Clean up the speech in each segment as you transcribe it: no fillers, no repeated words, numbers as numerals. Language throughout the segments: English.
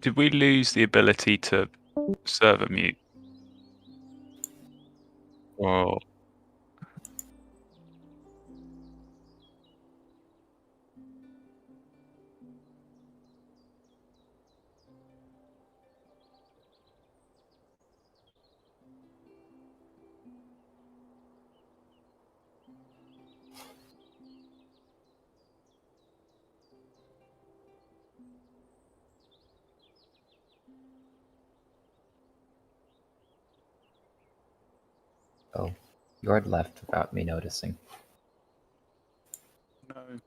Did we lose the ability to server mute? Oh, Oh, you had left without me noticing. no.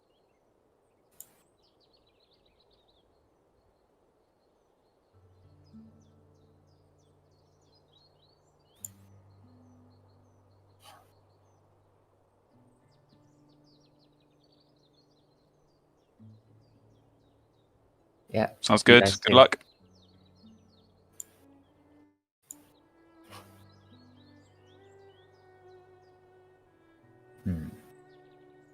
Yeah. Sounds You good. guys Good too. luck.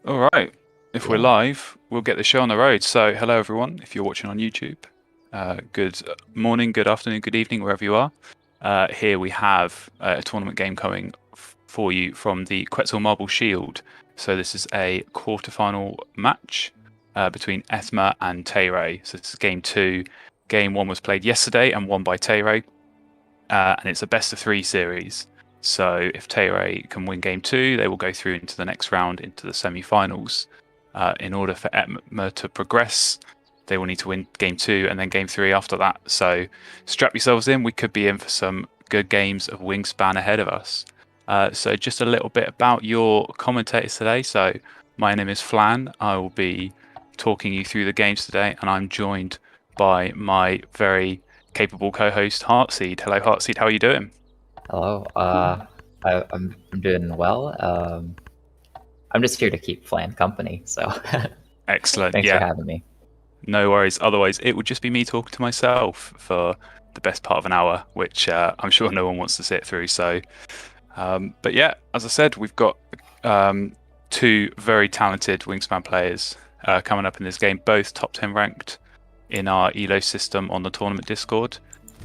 All right. If we're Yeah. live, we'll get the show on the road. So, hello everyone. If you're watching on YouTube, good morning, good afternoon, good evening, wherever you are. Here we have a tournament game coming for you from the Quetzal Marble Shield. So this is a quarterfinal match between Ethma and Tayray. So this is game 2. Game 1 was played yesterday and won by Tayray. And it's a best of 3 series. So if Tayray can win game 2, they will go through into the next round, into the semi-finals. In order for Ethma to progress, they will need to win game 2 and then game 3 after that. So strap yourselves in. We could be in for some good games of Wingspan ahead of us. So just a little bit about your commentators today. So my name is Flan. I will be talking you through the games today, and I'm joined by my very capable co-host Heartseed. Hello, Heartseed. How are you doing? Hello. I'm doing well. I'm just here to keep Flan company, so Excellent. thanks for Yeah, having me. no worries. Otherwise, it would just be me talking to myself for the best part of an hour, which I'm sure no one wants to sit through. So, but yeah, as I said, we've got 2 very talented Wingspan players coming up in this game, both top 10 ranked in our ELO system on the tournament Discord.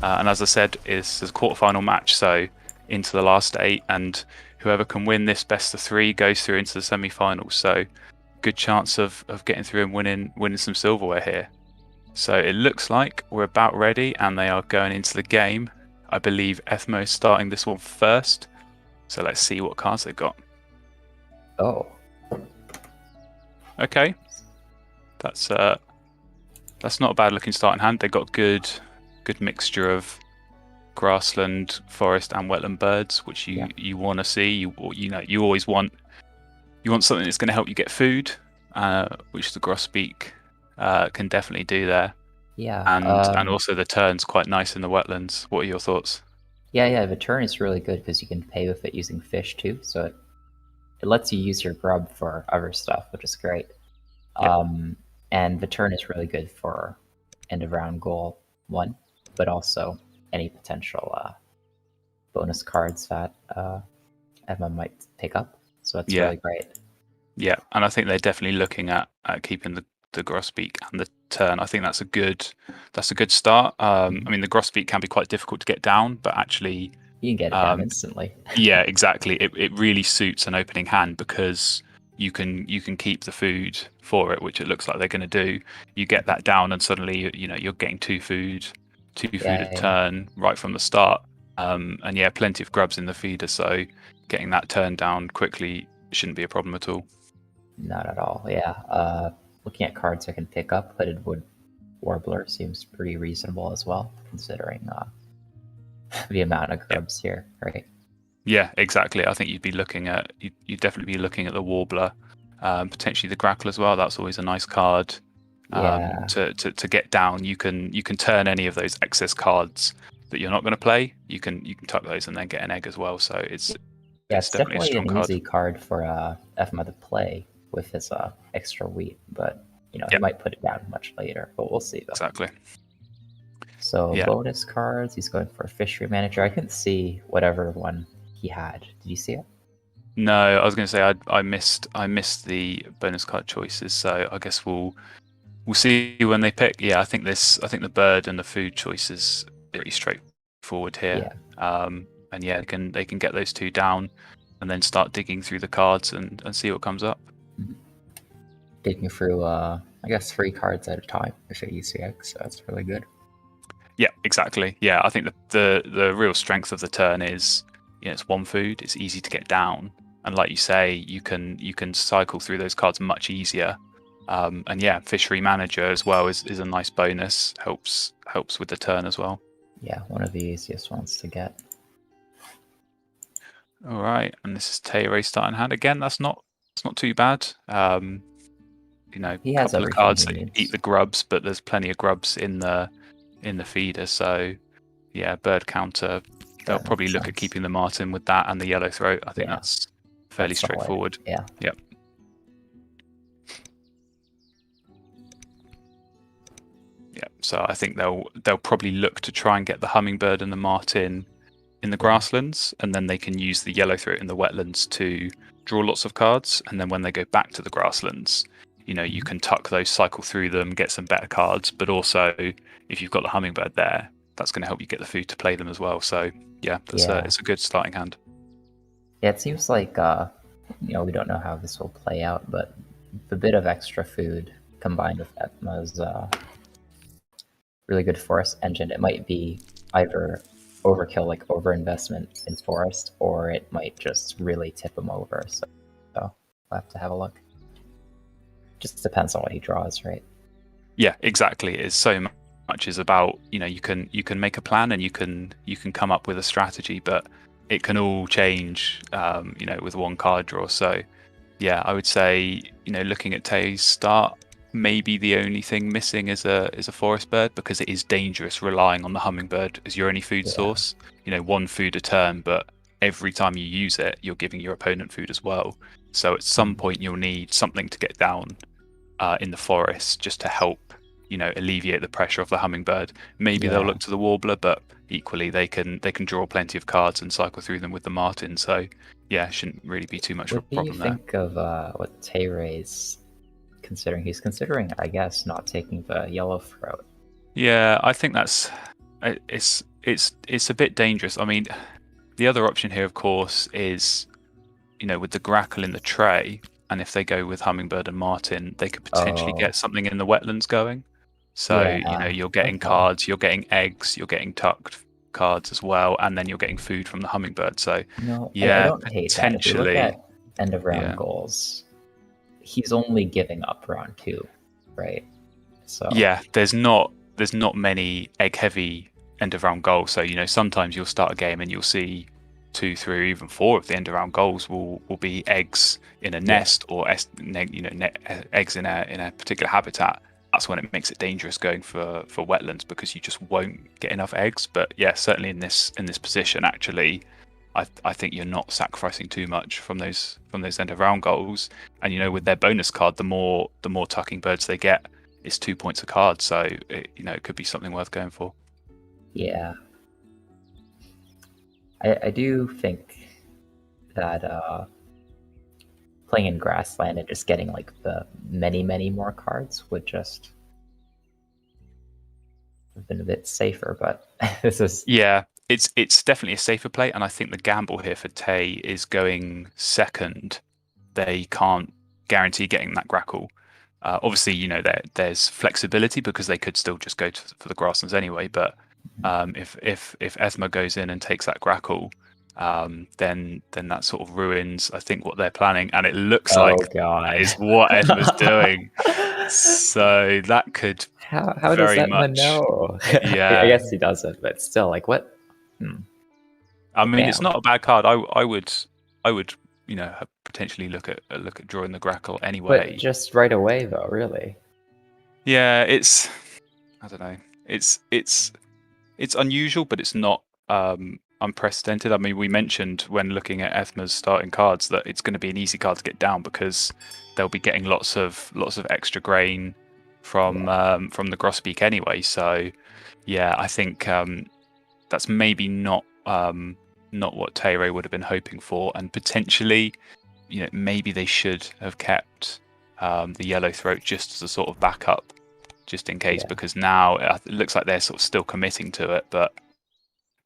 And as I said, it's a quarterfinal match, so into the last 8, and whoever can win this best of 3 goes through into the semi-finals. So good chance of getting through and winning some silverware here. So it looks like we're about ready, and they are going into the game. I believe Ethmo is starting this one first. So let's see what cards they've got. Oh, Okay, that's not a bad looking starting hand. They've got good mixture of grassland, forest, and wetland birds, which you want to see. You always want something that's going to help you get food, which the grosbeak can definitely do there. yeah. And also the turn's quite nice in the wetlands. What are your thoughts? Yeah. The turn is really good because you can pay with it using fish too, so it lets you use your grub for other stuff, which is great. Yeah. And the turn is really good for end of round goal 1, but also any potential bonus cards that Emma might pick up. So that's really great. Yeah, and I think they're definitely looking at keeping the grosbeak and the turn. I think that's a good start. I mean, the grosbeak can be quite difficult to get down, but actually, You can get it down instantly. yeah, exactly. It really suits an opening hand because you can keep the food for it, which it looks like they're going to do. You get that down, and suddenly you're getting two food a turn right from the start. And yeah, plenty of grubs in the feeder, so getting that turn down quickly shouldn't be a problem at all. Not at all. Yeah. Looking at cards I can pick up, Hooded Wood Warbler seems pretty reasonable as well, considering the amount of grubs here, right? Yeah, exactly. I think you'd definitely be looking at the Warbler, potentially the Grackle as well. That's always a nice card. To get down, you can turn any of those excess cards that you're not going to play. You can tuck those and then get an egg as well. So it's definitely a strong card. Easy card for Fma to play with his extra wheat, but he might put it down much later. But we'll see though. Exactly. So bonus cards, he's going for a fishery manager. I couldn't see whatever one he had. Did you see it? No, I was going to say I missed the bonus card choices. So I guess we'll we'll see when they pick. Yeah, I think the bird and the food choice is pretty straightforward here. Yeah. And yeah, they can get those two down, and then start digging through the cards and see what comes up. Digging through, I guess 3 cards at a time if it ECX, so that's really good. Yeah, exactly. Yeah, I think the real strength of the turn is, it's one food. It's easy to get down, and like you say, you can cycle through those cards much easier. And yeah, Fishery Manager as well is a nice bonus. Helps with the turn as well. Yeah, one of the easiest ones to get. All right, and this is Tay starting hand again. That's not too bad. He a has couple of everything cards he that needs. eat the grubs, but there's plenty of grubs in the feeder. So yeah, bird counter. They'll That probably makes look at sense. keeping the martin with that and the yellow throat. I think Yeah. that's fairly That's solid. straightforward. Yeah. Yep. Yeah. So I think they'll probably look to try and get the hummingbird and the martin in the grasslands, and then they can use the yellow throat in the wetlands to draw lots of cards. And then when they go back to the grasslands, you can tuck those, cycle through them, get some better cards. But also, if you've got the hummingbird there, that's going to help you get the food to play them as well. So yeah, it's a good starting hand. Yeah, it seems like we don't know how this will play out, but the bit of extra food combined with Etma's really good forest engine, it might be either overkill, like overinvestment in forest, or it might just really tip him over. So we'll have to have a look. Just depends on what he draws, right? Yeah, exactly. It's so much is about, you can make a plan and you can come up with a strategy, but it can all change with one card draw. So yeah, I would say, looking at Tay's start, maybe the only thing missing is a forest bird, because it is dangerous relying on the hummingbird as your only food source. One food a turn, but every time you use it, you're giving your opponent food as well. So at some point you'll need something to get down in the forest just to help alleviate the pressure of the hummingbird. Maybe they'll look to the warbler, but equally they can draw plenty of cards and cycle through them with the martin. So yeah, shouldn't really be too much of a problem there. What do you think of what Tayray's considering? He's considering, I guess, not taking the yellow throat. Yeah, I think it's a bit dangerous. I mean, the other option here, of course, is with the grackle in the tray, and if they go with hummingbird and martin, they could potentially get something in the wetlands going. So you're getting cards, you're getting eggs, you're getting tucked cards as well, and then you're getting food from the hummingbird. So I don't hate that. If you look at end of round goals, he's only giving up round 2, right? So yeah, there's not many egg heavy end of round goals. So sometimes you'll start a game and you'll see 2, 3, even 4 of the end of round goals will be eggs in a nest, or eggs in a particular habitat. That's when it makes it dangerous going for wetlands, because you just won't get enough eggs. But yeah, certainly in this position, actually, I think you're not sacrificing too much from those end of round goals. And with their bonus card, the more tucking birds they get, it's 2 points a card. So it could be something worth going for. Yeah, I do think that playing in grassland and just getting like the many more cards would just have been a bit safer. But this is it's definitely a safer play, and I think the gamble here for Tay is going second. They can't guarantee getting that grackle. Obviously, there's flexibility, because they could still just go for the grasslands anyway. But if Ethma goes in and takes that grackle, then that sort of ruins, I think, what they're planning, and it looks like that is what Ethma's doing. So that could how very does Ethma much know? Yeah, I guess he doesn't, but still, like what? I mean, it's not a bad card. I would potentially look at drawing the grackle anyway. But just right away, though, really. Yeah, I don't know. It's unusual, but it's not unprecedented. I mean, we mentioned when looking at Ethma's starting cards that it's going to be an easy card to get down, because they'll be getting lots of extra grain from the grosbeak anyway. So yeah, I think that's maybe not what Tayray would have been hoping for, and potentially, maybe they should have kept the yellow throat just as a sort of backup just in case, Yeah. because now it looks like they're sort of still committing to it, but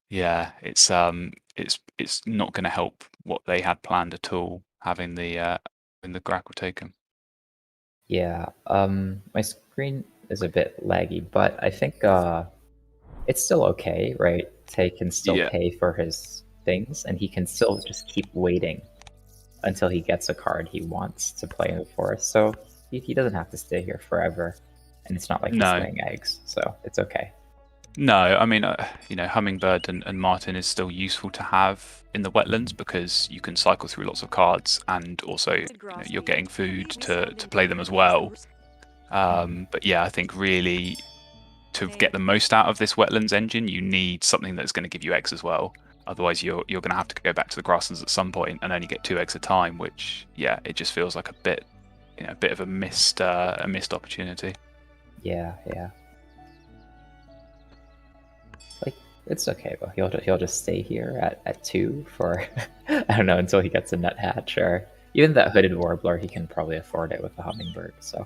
yeah, it's not going to help what they had planned at all, having the Grackle taken. Yeah. My screen is a bit laggy, but I think it's still okay, right? Tay can still Yeah. pay for his things, and he can still just keep waiting until he gets a card he wants to play in the forest. So he doesn't have to stay here forever, and it's not like he's No. laying eggs, so it's okay. No, I mean, Hummingbird and Martin is still useful to have in the wetlands because you can cycle through lots of cards, and also you're getting food to play them as well. But yeah, I think really to get the most out of this wetlands engine, you need something that's going to give you eggs as well. Otherwise, you're going to have to go back to the grasslands at some point and only get 2 eggs a time, which it just feels like a bit of a missed opportunity. Yeah. Like, it's okay, but he'll just stay here at 2 for I don't know, until he gets a nuthatch, or even that hooded warbler. He can probably afford it with the hummingbird. So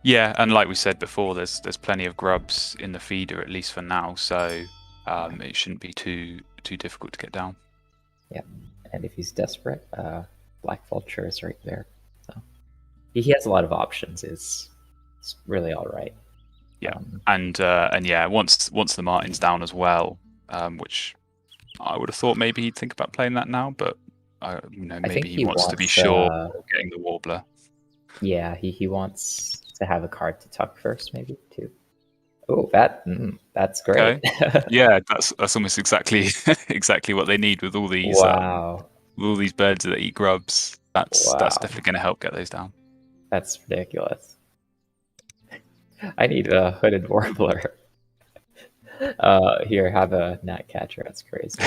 yeah, and like we said before, there's plenty of grubs in the feeder, at least for now, so it shouldn't be too difficult to get down. yeah, and if he's desperate, Black Vulture is right there. So he has a lot of options. It's really all right. Yeah, and yeah, once the Martin's down as well, which I would have thought maybe he'd think about playing that now, but I maybe think he wants to be sure of getting the warbler. Yeah, he wants to have a card to tuck first, maybe too. Oh, that's great. Okay. Yeah, that's almost exactly what they need with all these Wow. birds that eat grubs. That's Wow. definitely going to help get those down. That's ridiculous. I need a hooded warbler. Here, have a gnatcatcher. That's crazy.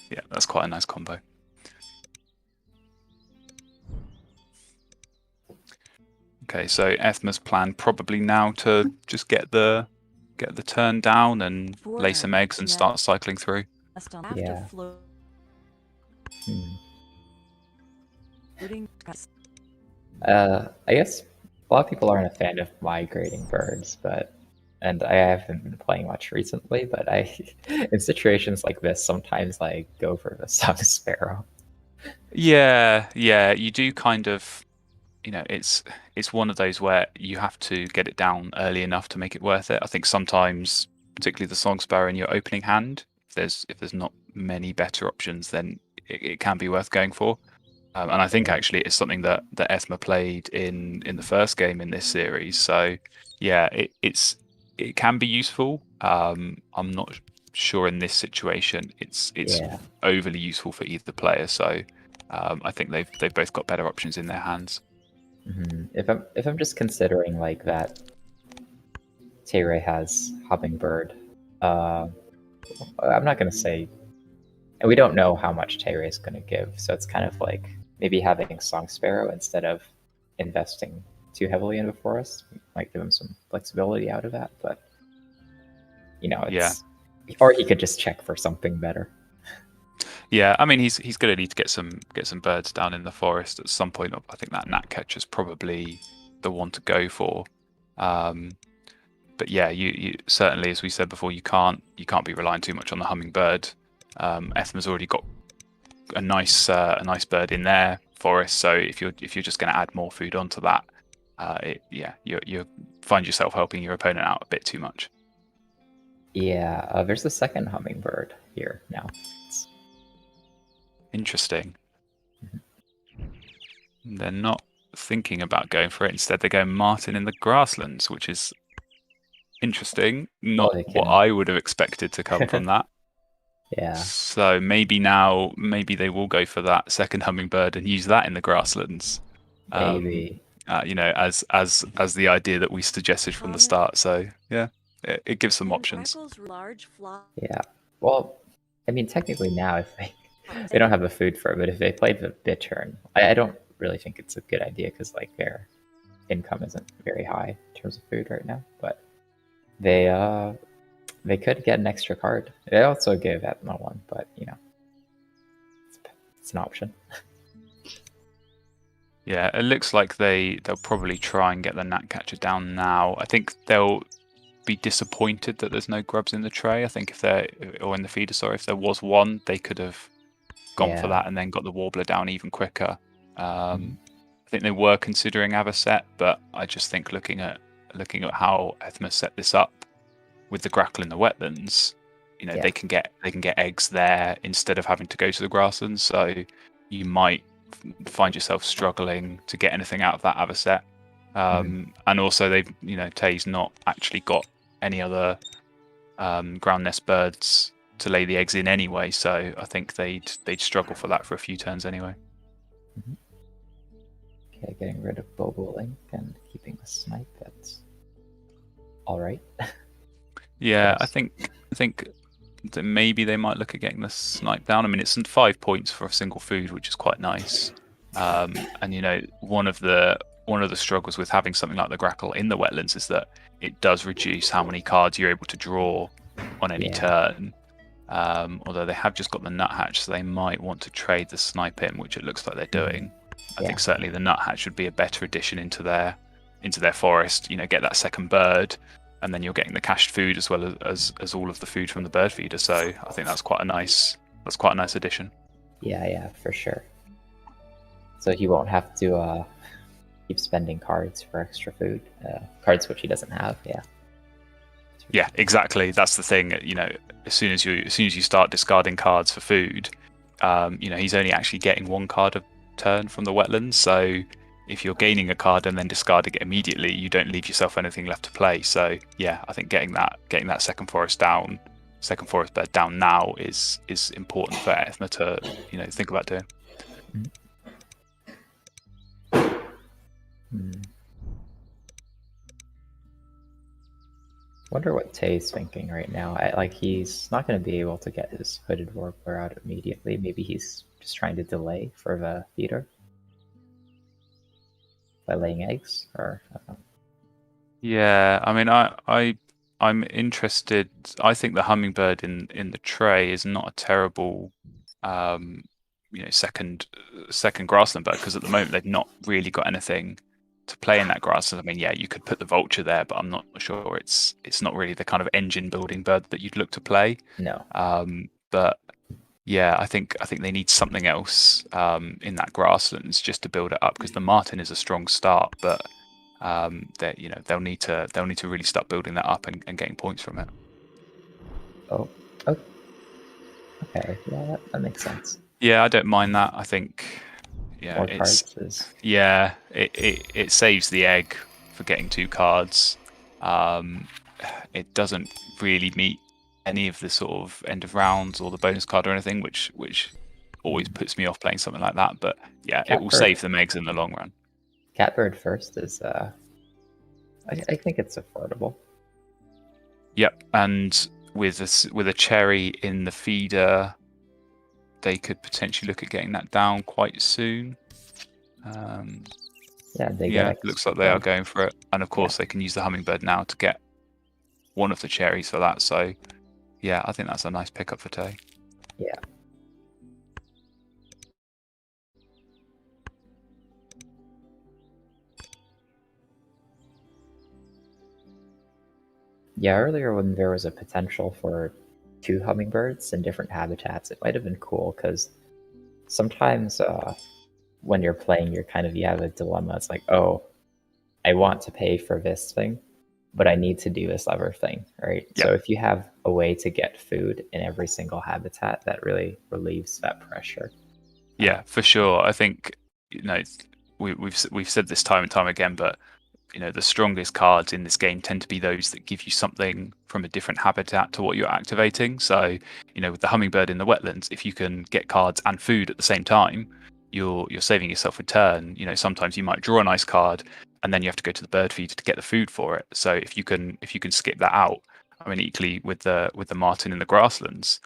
Yeah, that's quite a nice combo. Okay, so Ethma's plan probably now to just get the turn down and lay some eggs and start cycling through. Yeah. I guess a lot of people aren't a fan of migrating birds, and I haven't been playing much recently, but in situations like this, sometimes I go for the song sparrow. Yeah, you do kind of, it's one of those where you have to get it down early enough to make it worth it. I think sometimes, particularly the song sparrow in your opening hand, if there's not many better options, then it can be worth going for. And I think actually it's something that Ethma played in the first game in this series. So yeah, it can be useful. I'm not sure in this situation it's overly useful for either player. So I think they've both got better options in their hands. If I'm just considering like that, Tay has hummingbird. I'm not gonna say, and we don't know how much Tay is gonna give, so it's kind of like maybe having Song Sparrow instead of investing too heavily into forest might give him some flexibility out of that. But or he could just check for something better. Yeah, I mean he's going to need to get some birds down in the forest at some point. I think that gnatcatcher is probably the one to go for. But yeah, you certainly, as we said before, you can't be relying too much on the hummingbird. Ethma's already got a nice bird in their forest, so if you're just going to add more food onto that, you find yourself helping your opponent out a bit too much. Yeah, there's the second hummingbird here now. Interesting. They're not thinking about going for it. Instead, they're going Martin in the grasslands, which is interesting. Not what I would have expected to come from that. Yeah. So maybe they will go for that second hummingbird and use that in the grasslands. Maybe. As the idea that we suggested from the start. So yeah, it gives some options. Yeah. Well, I mean, technically now, if they don't have the food for it, but if they played the bittern, I don't really think it's a good idea because like their income isn't very high in terms of food right now. But they could get an extra card. They also give Ethma one, but it's an option. Yeah, it looks like they'll probably try and get the gnatcatcher down now. I think they'll be disappointed that there's no grubs in the tray. I think if they're or in the feeder, sorry, if there was one, they could have gone for Yeah. that and then got the warbler down even quicker. Mhm. I think they were considering Avocet, but I just think looking at how Ethma set this up with the grackle in the wetlands, Yeah. they can get eggs there instead of having to go to the grasslands. So you might find yourself struggling to get anything out of that Avocet. And also they've Tay's not actually got any other ground nest birds to lay the eggs in anyway, so I think they'd struggle for that for a few turns anyway. Mhm. Okay, getting rid of Bobolink and keeping the snipe. That's all right. Yeah, I Yes. think that maybe they might look at getting the snipe down. I mean, it's 5 points for a single food, which is quite nice. And one of the struggles with having something like the grackle in the wetlands is that it does reduce how many cards you're able to draw on any Yeah. turn. Although they have just got the nuthatch, so they might want to trade the snipe in, which it looks like they're doing. I Yeah. think certainly the nuthatch would be a better addition into their forest. Get that second bird, and then you're getting the cached food as well as all of the food from the bird feeder. So I think that's quite a nice addition. Yeah, for sure. So he won't have to keep spending cards for extra food. Cards which he doesn't have. Yeah. Yeah, exactly. That's the thing. As soon as you start discarding cards for food, he's only actually getting one card a turn from the wetlands. So if you're gaining a card and then discarding it immediately, you don't leave yourself anything left to play. So yeah, I think getting that second forest bed down now is important for Ethna to think about doing. Wonder what Tay's thinking right now. He's not going to be able to get his hooded warbler out immediately. Maybe he's just trying to delay for the feeder by laying eggs, or I don't know. Yeah, I mean, I'm interested. I think the hummingbird in the tray is not a terrible, um, second grassland bird, because at the moment they've not really got anything to play in that grassland. I mean, yeah, you could put the vulture there, but I'm not sure it's not really the kind of engine building bird that you'd look to play. No. But yeah, I think they need something else in that grasslands just to build it up, because the martin is a strong start, but they'll need to really start building that up and getting points from it. Oh. Okay. Yeah, that makes sense. Yeah, I don't mind that. I think More cards is. it saves the egg for getting 2 cards. It doesn't really meet any of the sort of end of rounds or the bonus card or anything, which always puts me off playing something like that. But yeah, it will save them eggs in the long run. Catbird first is. I think it's affordable. Yep, and with a cherry in the feeder, they could potentially look at getting that down quite soon. Looks like they are going for it, and of course they can use the hummingbird now to get one of the cherries for that. So yeah, I think that's a nice pickup for Tay. Yeah. Yeah, earlier when there was a potential for 2 hummingbirds in different habitats, it might have been cool, because sometimes when you're playing, you have a dilemma. It's like, oh, I want to pay for this thing, but I need to do this other thing, right? Yep. So if you have a way to get food in every single habitat, that really relieves that pressure. Yeah, for sure. I think we've said this time and time again, but the strongest cards in this game tend to be those that give you something from a different habitat to what you're activating. So, with the hummingbird in the wetlands, if you can get cards and food at the same time, you're saving yourself a turn. Sometimes you might draw a nice card and then you have to go to the bird feeder to get the food for it. So if you can skip that out, I mean, equally with the martin in the grasslands,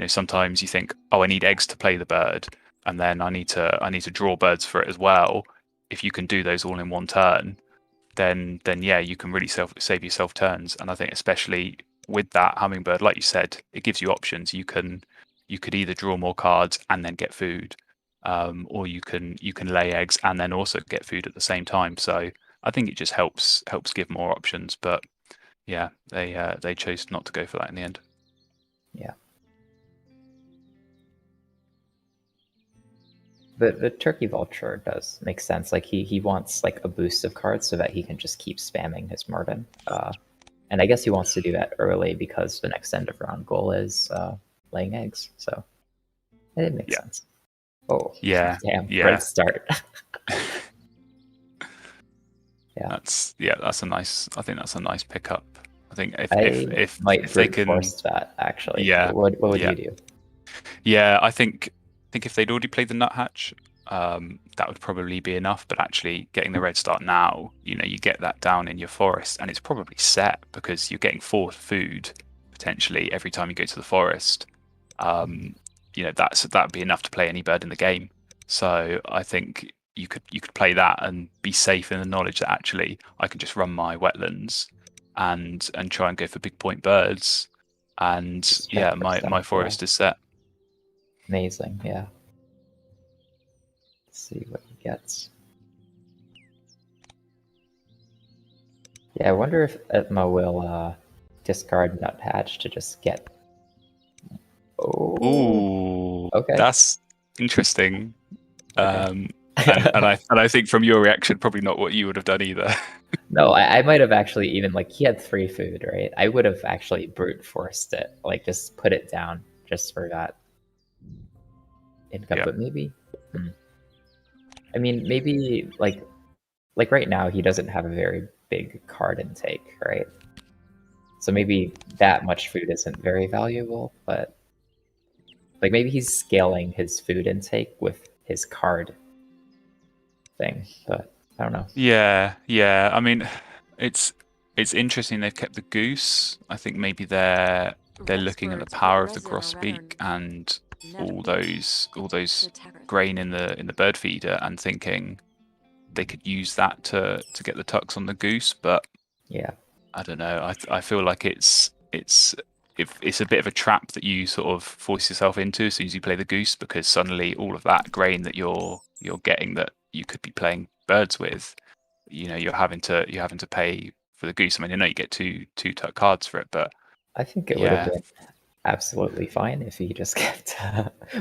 sometimes you think, oh, I need eggs to play the bird, and then I need to draw birds for it as well. If you can do those all in one turn, then yeah, you can really save yourself turns. And I think especially with that hummingbird, like you said, it gives you options. You could either draw more cards and then get food, or you can lay eggs and then also get food at the same time. So I think it just helps give more options. But yeah, they chose not to go for that in the end. Yeah. The Turkey Vulture does make sense. Like he wants like a boost of cards so that he can just keep spamming his Murden. And I guess he wants to do that early because the next end of round goal is laying eggs. So it makes sense. Oh, Yeah. damn! Yeah. Great start. Yeah. That's a nice. I think that's a nice pickup. I think if might they brute can force that actually. Yeah. What would Yeah. you do? Yeah, I think if they'd already played the nuthatch, that would probably be enough. But actually, getting the red start now, you get that down in your forest, and it's probably set because you're getting 4 food potentially every time you go to the forest. That'd be enough to play any bird in the game. So I think you could play that and be safe in the knowledge that actually I can just run my wetlands and try and go for big point birds, and yeah, my forest is set. Amazing, yeah. Let's see what he gets. Yeah, I wonder if Etma will discard Nuthatch to just get. Oh. Ooh, Okay. that's interesting. Okay. And I think from your reaction, probably not what you would have done either. No, I might have actually even like he had 3 food, right? I would have actually brute forced it, like just put it down just for that income. Yeah. But maybe, I mean, maybe like right now he doesn't have a very big card intake, right? So maybe that much food isn't very valuable, but like maybe he's scaling his food intake with his card thing, but I don't know. Yeah, yeah. I mean, it's interesting they've kept the goose. I think maybe they're looking at the power of the grosbeak and all those grain in the bird feeder and thinking they could use that to get the tucks on the goose. But yeah, I don't know. I feel like it's a bit of a trap that you sort of force yourself into as soon as you play the goose, because suddenly all of that grain that you're getting that you could be playing birds with, you're having to pay for the goose. I mean, I know you get two tuck cards for it, but I think it would have been absolutely fine if he just kept.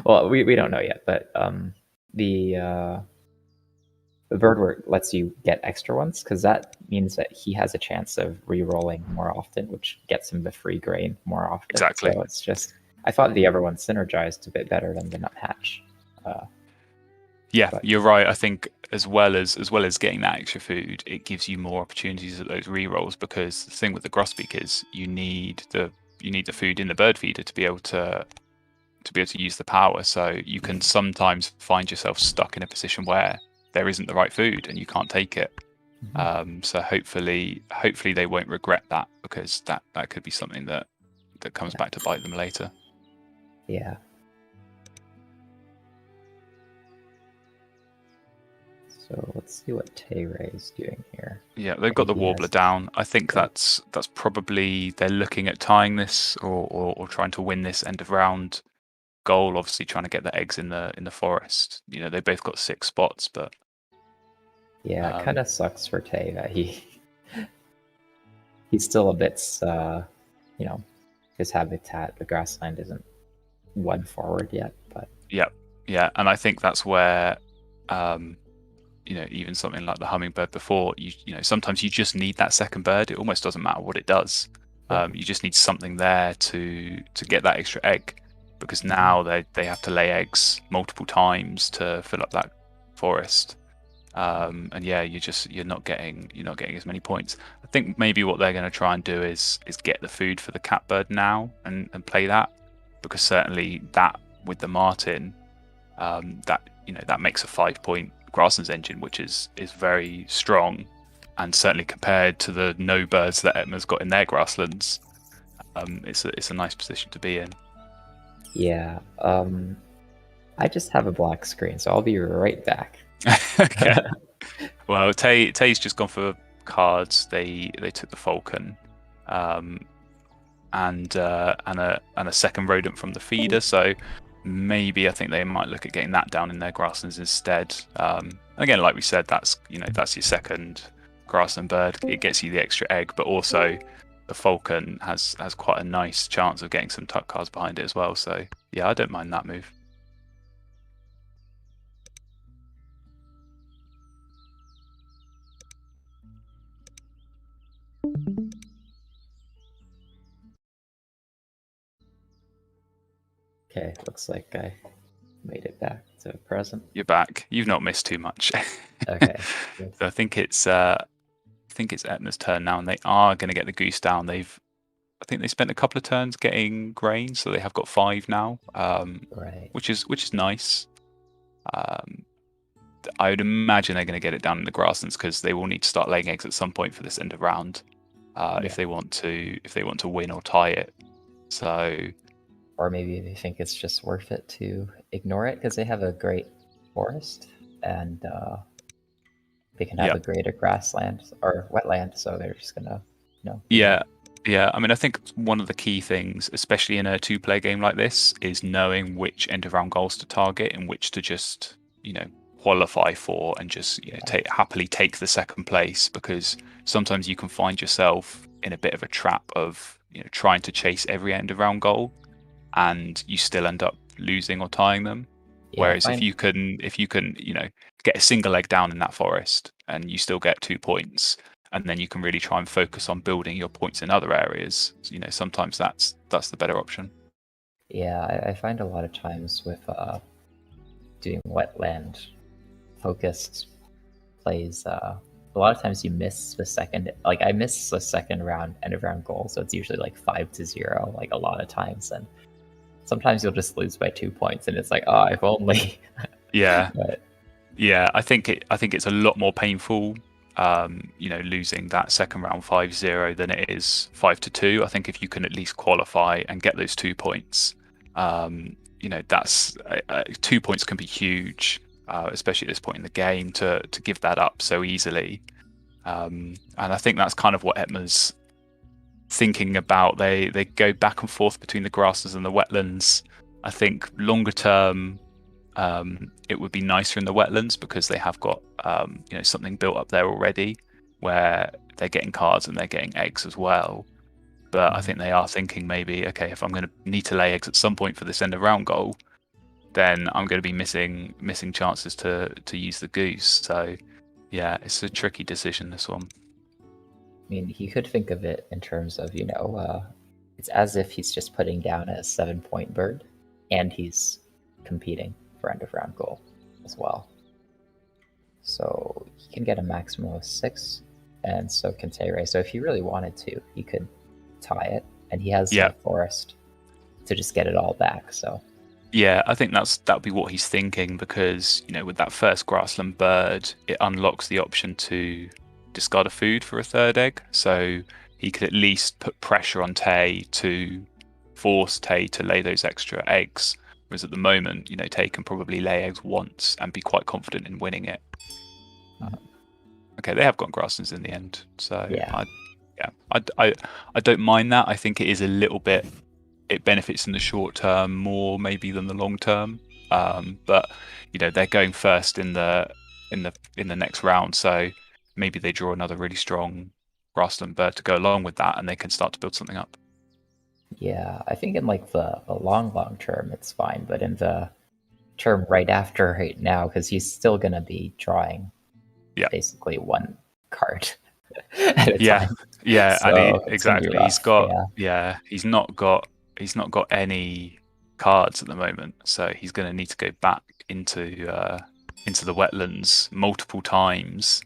Well, we don't know yet, but the bird lets you get extra ones because that means that he has a chance of re-rolling more often, which gets him the free grain more often. Exactly. So it's just I thought the other one synergized a bit better than the nuthatch. Yeah, you're right. I think as well as getting that extra food, it gives you more opportunities at those re-rolls, because the thing with the grosbeak is you need the food in the bird feeder to be able to use the power. So you can sometimes find yourself stuck in a position where there isn't the right food and you can't take it. So hopefully they won't regret that, because that could be something that comes back to bite them later. Yeah. So let's see what Tay-Ray is doing here. Yeah, they've got the warbler down. I think that's probably they're looking at tying this or trying to win this end of round goal. Obviously, trying to get the eggs in the forest. They both got 6 spots, but yeah, it kind of sucks for Tay that he's still a bit, his habitat, the grassland isn't won forward yet. But yeah, and I think that's where. Even something like the hummingbird before, sometimes you just need that second bird. It almost doesn't matter what it does. You just need something there to get that extra egg, because now they have to lay eggs multiple times to fill up that forest. And yeah, you're not getting as many points. I think maybe what they're going to try and do is get the food for the catbird now and play that, because certainly that with the martin, that makes a 5-point grasslands engine, which is very strong, and certainly compared to the no birds that Etma's got in their grasslands, it's a nice position to be in. Yeah, I just have a black screen, so I'll be right back. Okay. Well, Tay's just gone for cards. They took the falcon, and a second rodent from the feeder. So maybe I think they might look at getting that down in their grasslands instead. Again, like we said, that's that's your second grassland bird. It gets you the extra egg, but also the falcon has quite a nice chance of getting some tuck cards behind it as well. So yeah, I don't mind that move. Okay, looks like I made it back to present. You're back. You've not missed too much. Okay. So I think it's Etna's turn now, and they are going to get the goose down. I think they spent a couple of turns getting grain, so they have got 5 now, Right. which is nice. I would imagine they're going to get it down in the grasslands because they will need to start laying eggs at some point for this end of round, if they want to win or tie it. So, or maybe they think it's just worth it to ignore it because they have a great forest and they can have a greater grassland or wetland, so they're just gonna, Yeah. I mean, I think one of the key things, especially in a 2-player game like this, is knowing which end of round goals to target and which to just, qualify for and just happily take the second place, because sometimes you can find yourself in a bit of a trap of trying to chase every end of round goal, and you still end up losing or tying them. Whereas if you can get a single egg down in that forest and you still get 2 points, and then you can really try and focus on building your points in other areas, sometimes that's the better option. Yeah, I find a lot of times with doing wetland focused plays, a lot of times you miss the second. Like I miss the second round end of round goal, so it's usually like 5-0, like a lot of times, and sometimes you'll just lose by 2 points, and it's like, oh, if only. Yeah, but, yeah. I think it's a lot more painful, losing that second round 5-0 than it is 5-2. I think if you can at least qualify and get those 2 points, that's 2 points can be huge, especially at this point in the game, to give that up so easily. And I think that's kind of what Etma's thinking about. They go back and forth between the grasses and the wetlands. I think longer term, it would be nicer in the wetlands because they have got something built up there already, where they're getting cards and they're getting eggs as well. But I think they are thinking maybe, okay, if I'm going to need to lay eggs at some point for this end of round goal, then I'm going to be missing chances to use the goose. So yeah, it's a tricky decision, this one. I mean, he could think of it in terms of, it's as if he's just putting down a 7-point bird, and he's competing for end of round goal as well. So he can get a maximum of 6, and so can Tay-Ray. So if he really wanted to, he could tie it, and he has the forest to just get it all back. So yeah, I think that'd be what he's thinking, because with that first grassland bird, it unlocks the option to discard a food for a third egg, so he could at least put pressure on Tay to force Tay to lay those extra eggs. Whereas at the moment, Tay can probably lay eggs once and be quite confident in winning it. Okay, they have gone grasslands in the end, so I don't mind that. I think it is a little bit. It benefits in the short term more maybe than the long term, but they're going first in the next round, so maybe they draw another really strong grassland bird to go along with that, and they can start to build something up. Yeah, I think in like the long term it's fine, but in the term right after, right now, because he's still gonna be drawing basically one card at a time. Yeah, so and exactly. Rough, He's not got any cards at the moment, so he's going to need to go back into the wetlands multiple times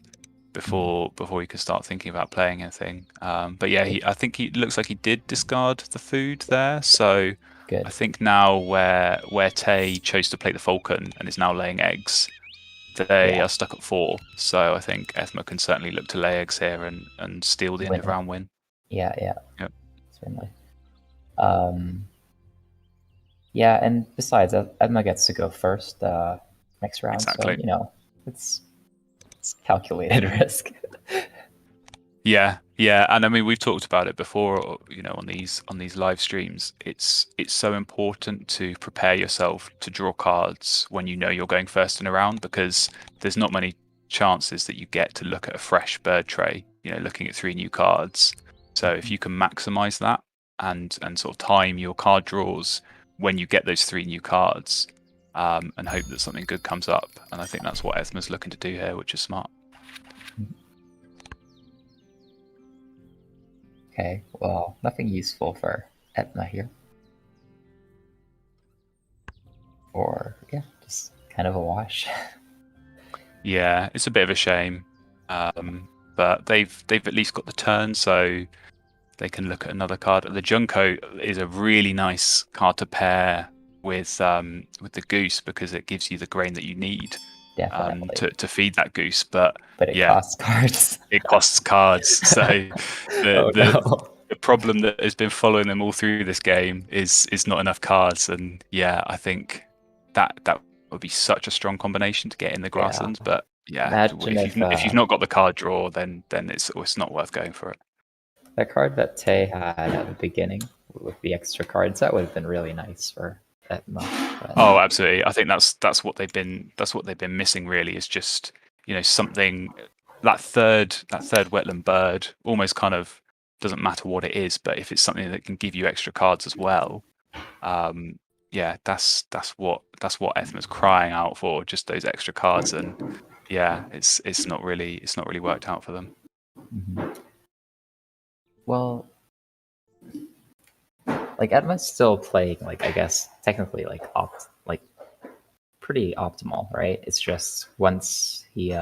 before he can start thinking about playing anything. But yeah, I think he looks like he did discard the food there, so good. I think now where Tay chose to play the falcon and is now laying eggs, they are stuck at 4. So I think Ethma can certainly look to lay eggs here and steal the end of round win. Yeah, certainly. Yeah, and besides, Ethma gets to go first next round, exactly. So it's calculated risk. Yeah, yeah, and I mean we've talked about it before, on these live streams. It's so important to prepare yourself to draw cards when you know you're going first in a round, because there's not many chances that you get to look at a fresh bird tray, looking at 3 new cards. So if you can maximize that and sort of time your card draws when you get those 3 new cards, and hope that something good comes up. And I think that's what Ethma's looking to do here, which is smart. Okay, well, nothing useful for Etna here. Or, yeah, just kind of a wash. Yeah, it's a bit of a shame, but they've at least got the turn, so they can look at another card. The Junko is a really nice card to pair with the goose, because it gives you the grain that you need Definitely. to feed that goose. But it yeah, costs cards. it costs cards. So Oh no. the problem that has been following them all through this game is not enough cards. And yeah, I think that would be such a strong combination to get in the grasslands. But yeah, Imagine if you've not got the card draw, then it's not worth going for it. that card that Tay had at the beginning with the extra cards, that would have been really nice for Etna. But... Oh, absolutely. I think that's what they've been missing, really, is just something, that third wetland bird almost kind of doesn't matter what it is, but if it's something that can give you extra cards as well, yeah, that's what Ethma's crying out for, just those extra cards. And yeah, it's not really worked out for them. Mm-hmm. Well, like Edma's still playing, like, I guess technically like pretty optimal, right? It's just once he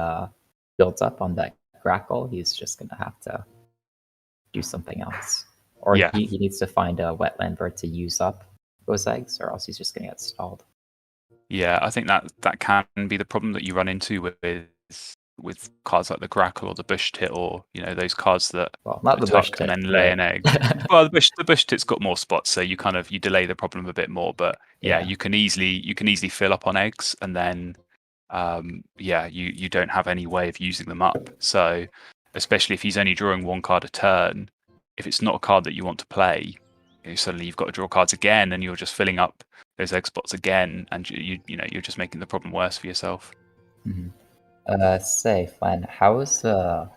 builds up on that grackle, he's just gonna have to do something else, or Yeah. he needs to find a wetland bird to use up those eggs, or else he's just gonna get stalled. Yeah, I think that can be the problem that you run into with cards like the grackle or the bush tit, or those cards that not the bush tuck tit, and then lay an egg. Well, the bush tit's got more spots, so you delay the problem a bit more. But yeah, you can easily fill up on eggs, and then you don't have any way of using them up. So especially if he's only drawing 1 card a turn, if it's not a card that you want to play, suddenly you've got to draw cards again, and you're just filling up those egg spots again, and you're just making the problem worse for yourself. Mm-hmm. Say, Flan, how is the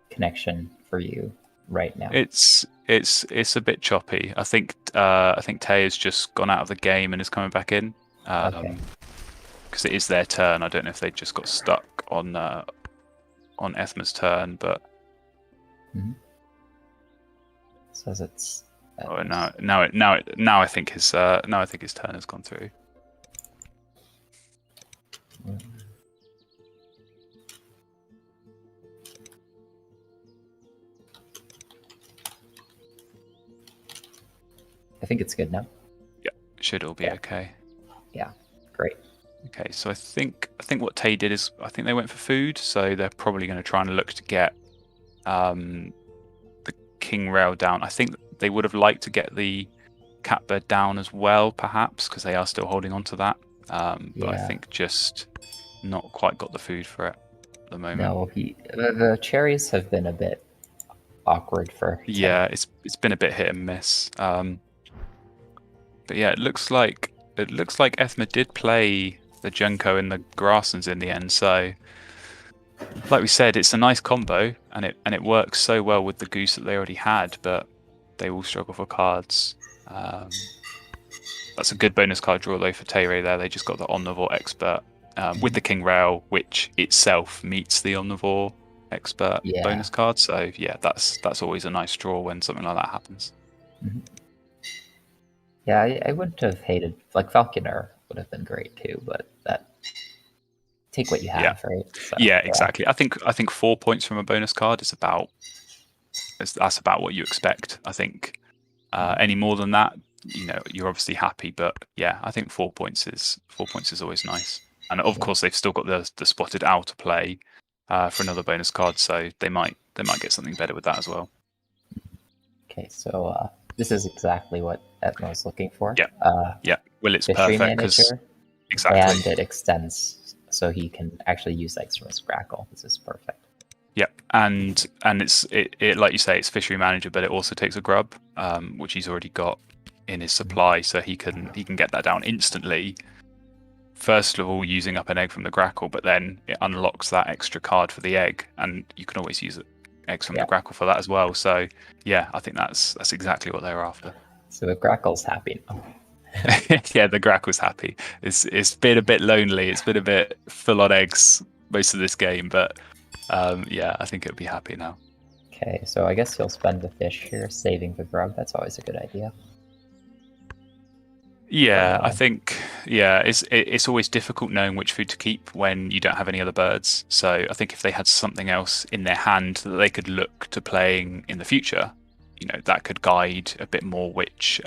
connection for you right now? It's a bit choppy. I think Tay has just gone out of the game and is coming back in. Okay. Because it is their turn. I don't know if they just got stuck on Ethma's turn, but says it's. Oh, now I think his turn has gone through. I think it's good now. Yeah, it should all be okay. Yeah, great. Okay, so I think what Tay did is, I think they went for food, so they're probably going to try and look to get the king rail down. I think they would have liked to get the catbird down as well, perhaps, because they are still holding on to that. But I think just not quite got the food for it at the moment. No, the cherries have been a bit awkward for Tay. Yeah, it's been a bit hit and miss. But yeah, it looks like Ethma did play the Junko in the grasslands in the end. So, like we said, it's a nice combo, and it works so well with the goose that they already had. But they will struggle for cards. That's a good bonus card draw though for Tay-Ray there. They just got the Omnivore Expert with the King Rail, which itself meets the Omnivore Expert bonus card. So yeah, that's always a nice draw when something like that happens. Mm-hmm. Yeah, I wouldn't have hated, like, Falconer would have been great too, but take what you have, right? So, yeah, exactly. I think 4 points from a bonus card is that's about what you expect. I think any more than that, you're obviously happy, but yeah, I think 4 points is always nice. And of course, they've still got the spotted owl to play for another bonus card, so they might get something better with that as well. Okay, so this is exactly what Etna was looking for. Yeah. Well, it's perfect because and it extends, so he can actually use eggs from his grackle. This is perfect. Yeah, and it like you say, it's fishery manager, but it also takes a grub, which he's already got in his supply, so he can get that down instantly. First of all, using up an egg from the grackle, but then it unlocks that extra card for the egg, and you can always use eggs from the grackle for that as well. So yeah, I think that's exactly what they were after. So the grackle's happy now. Yeah, the grackle's happy. It's been a bit lonely. It's been a bit full on eggs most of this game, but yeah, I think it'll be happy now. Okay, so I guess he'll spend the fish here, saving the grub. That's always a good idea. Yeah, I think it's always difficult knowing which food to keep when you don't have any other birds. So I think if they had something else in their hand that they could look to playing in the future, that could guide a bit more which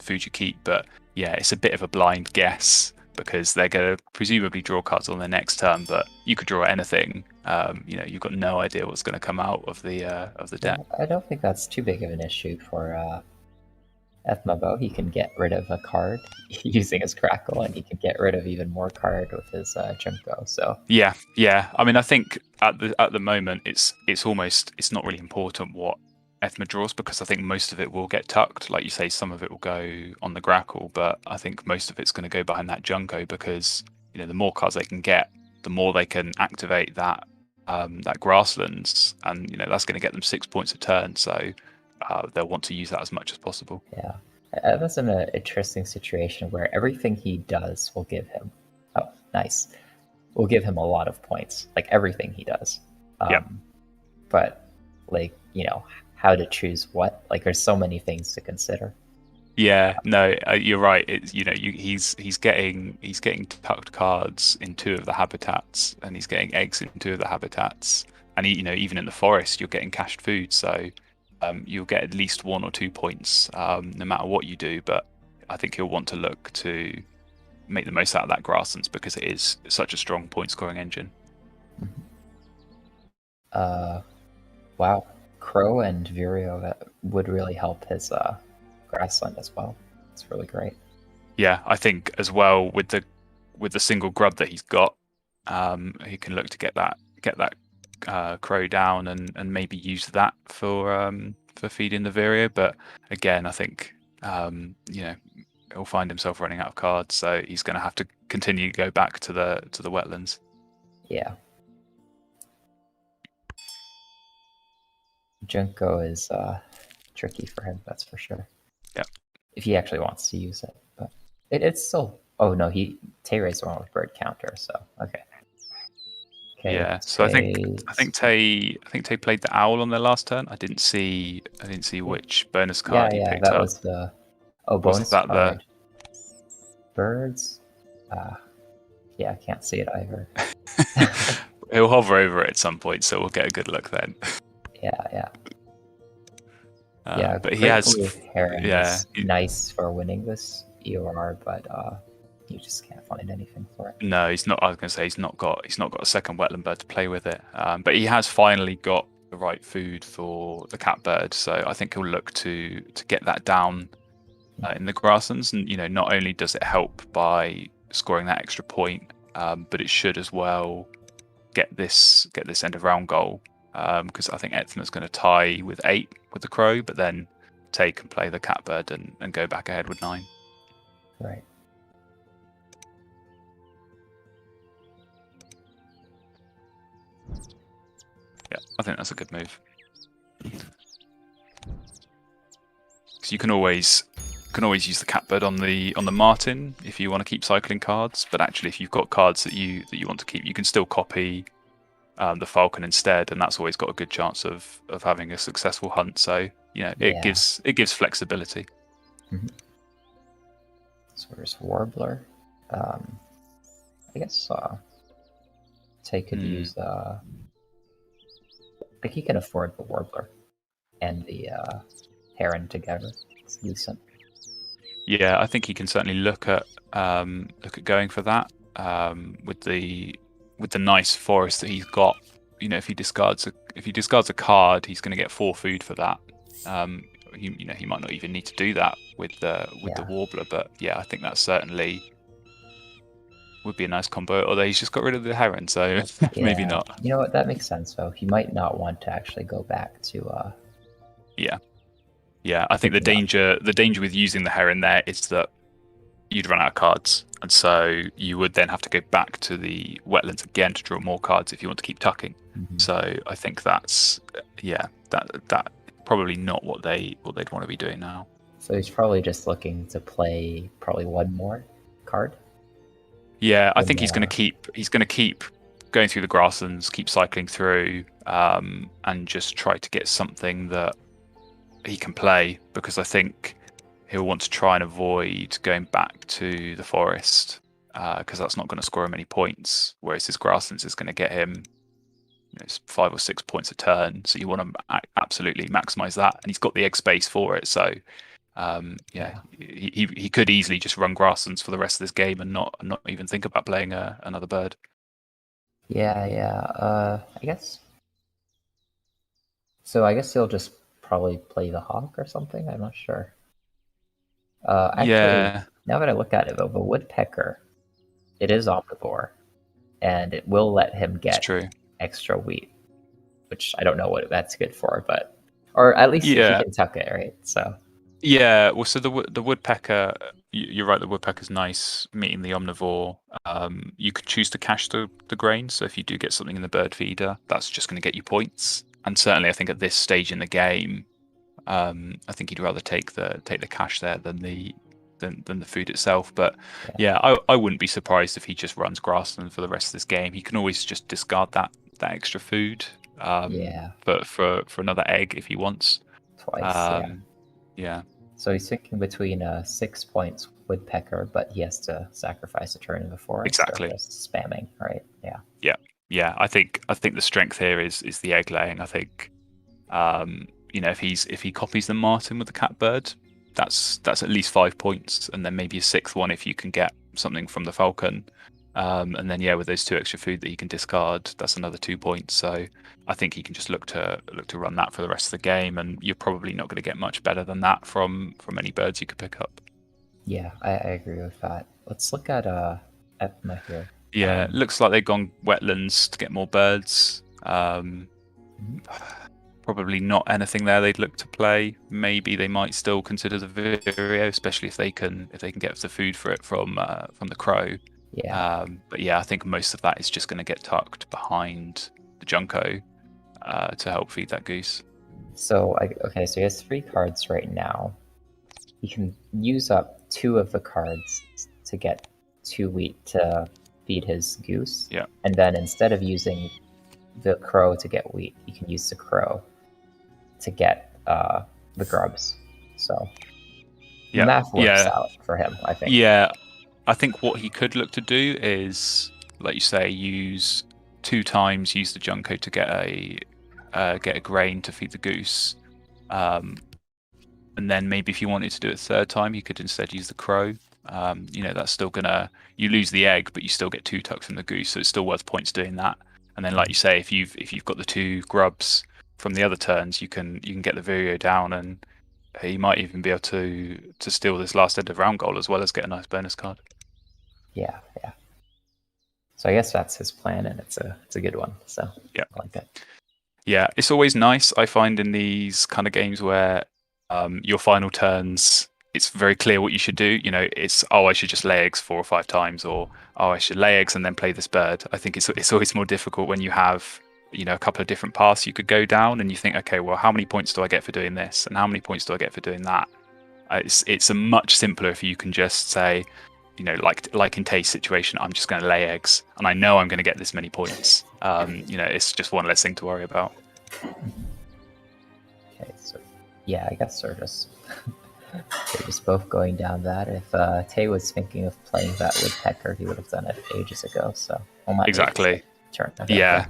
food you keep. But yeah, it's a bit of a blind guess because they're going to presumably draw cards on their next turn, but you could draw anything. You've got no idea what's going to come out of the deck. I don't think that's too big of an issue for Ethmabo. He can get rid of a card using his Crackle, and he can get rid of even more card with his Junko. So yeah. I mean, I think at the moment it's not really important what Ethma draws, because I think most of it will get tucked. Like you say, some of it will go on the Grackle, but I think most of it's going to go behind that Junko, because the more cards they can get, the more they can activate that grasslands, and that's going to get them 6 points a turn. So they'll want to use that as much as possible. Yeah, that's an interesting situation where everything he does will give him. Oh, nice. Will give him a lot of points. Like everything he does. Yeah. But how to choose what? Like there's so many things to consider. Yeah, no, you're right. It's he's getting tucked cards in 2 of the habitats, and he's getting eggs in 2 of the habitats, and even in the forest you're getting cached food. So you'll get at least 1 or 2 points no matter what you do. But I think he'll want to look to make the most out of that grasslands because it is such a strong point scoring engine. Wow, Crow and Vireo would really help his grassland as well. It's really great. Yeah, I think as well with the single grub that he's got, he can look to get that Crow down and maybe use that for feeding the Vireo. But again, I think he'll find himself running out of cards, so he's going to have to continue to go back to the wetlands. Yeah. Junko is tricky for him, that's for sure. Yeah. If he actually wants to use it, but it's still. Oh no, Tay-Ray's the one with bird counter, so okay. Yeah, so I think Tay played the owl on their last turn. I didn't see which bonus card he picked that up. was the bonus that card. Birds. Yeah, I can't see it either. He'll hover over it at some point, so we'll get a good look then. Yeah. But he has. Heron is nice for winning this EOR, but you just can't find anything for it. No, he's not. I was going to say he's not got a second wetland bird to play with it. But he has finally got the right food for the catbird, so I think he'll look to get that down in the grasslands. And not only does it help by scoring that extra point, but it should as well get this end of round goal. Because I think Ethma's going to tie with 8 with the Crow, but then take and play the catbird and go back ahead with 9. Right. Yeah, I think that's a good move. Because you can always use the catbird on the Martin if you want to keep cycling cards. But actually, if you've got cards that you want to keep, you can still copy the Falcon instead, and that's always got a good chance of having a successful hunt. So it gives flexibility. Mm-hmm. So there's Warbler. I guess Tay could use like he can afford the Warbler and the Heron together. It's decent. Yeah, I think he can certainly look at going for that with the nice forest that he's got. If he discards a card, he's going to get 4 food for that. He might not even need to do that with the Warbler, but yeah, I think that's certainly would be a nice combo. Although he's just got rid of the Heron, so maybe Yeah, not. you know what? That makes sense though. He might not want to actually go back to Yeah. I think the picking up. danger with using the Heron there is that you'd run out of cards, and so you would then have to go back to the wetlands again to draw more cards if you want to keep tucking. Mhm. So I think that's that probably not what they'd want to be doing now. So he's probably just looking to play probably one more card. Yeah, I think And, he's going to keep going through the grasslands, keep cycling through, and just try to get something that he can play, because I think he'll want to try and avoid going back to the forest, because that's not going to score him any points, whereas his grasslands is going to get him 5 or 6 points a turn. So you want to absolutely maximize that, and he's got the egg space for it. So he could easily just run grasslands for the rest of this game and not even think about playing another bird. I guess. So I guess he'll just probably play the hawk or something. I'm not sure. Actually, Yeah, now that I look at it, though, the woodpecker, it is omnivore, and it will let him it's get true. extra wheat, which I don't know what that's good for, but or at least if he Yeah, can tuck it, right? So yeah. Well, so the woodpecker, you're right. The woodpecker's nice meeting the omnivore. You could choose to cache the grain. So if you do get something in the bird feeder, that's just going to get you points. And certainly, I think at this stage in the game, I think he'd rather take the cash there than the food itself. But yeah, I wouldn't be surprised if he just runs grassland for the rest of this game. He can always just discard that extra food, but for another egg if he wants. twice, Yeah, So he's thinking between 6 points woodpecker, but he has to sacrifice a turn in the forest, or exactly. just spamming, right? Yeah. Yeah. I think the strength here is the egg laying. I think if he copies the martin with the catbird, that's at least 5 points, and then maybe a sixth one if you can get something from the falcon. And then with those 2 extra food that he can discard, that's another 2 points. So I think he can just look to run that for the rest of the game, and you're probably not going to get much better than that from any birds you could pick up. Yeah, I agree with that. Let's look at Epma here. Yeah, looks like they've gone wetlands to get more birds. Probably not anything there they'd look to play. Maybe they might still consider the Vireo, especially if they can get the food for it from the crow. Yeah. But yeah, I think most of that is just going to get tucked behind the Junco to help feed that goose. So so he has 3 cards right now. He can use up 2 of the cards to get 2 wheat to feed his goose. Yeah. And then instead of using the crow to get wheat, he can use the crow to get the grubs. So the math works out for him, I think. Yeah, I think what he could look to do is, like you say, use 2 times, use the Junco to get a grain to feed the goose, and then maybe if you wanted to do it a 3rd time, you could instead use the crow. That's still you lose the egg, but you still get 2 tucks from the goose, so it's still worth points doing that. And then, like you say, if you've got the 2 grubs from the other turns, you can get the Vireo down, and he might even be able to steal this last end of round goal as well as get a nice bonus card. Yeah. So I guess that's his plan, and it's a good one. So yeah, I like that. Yeah, it's always nice, I find, in these kind of games where your final turns, it's very clear what you should do. It's I should just lay eggs 4 or 5 times, or I should lay eggs and then play this bird. I think it's always more difficult when you have a couple of different paths you could go down, and you think, okay, well, how many points do I get for doing this, and how many points do I get for doing that? It's a much simpler if you can just say, like in Tay's situation, I'm just going to lay eggs, and I know I'm going to get this many points. It's just one less thing to worry about. Okay, so I guess they're just both going down that. If Tay was thinking of playing that woodpecker, he would have done it ages ago. So exactly. Turn. Yeah.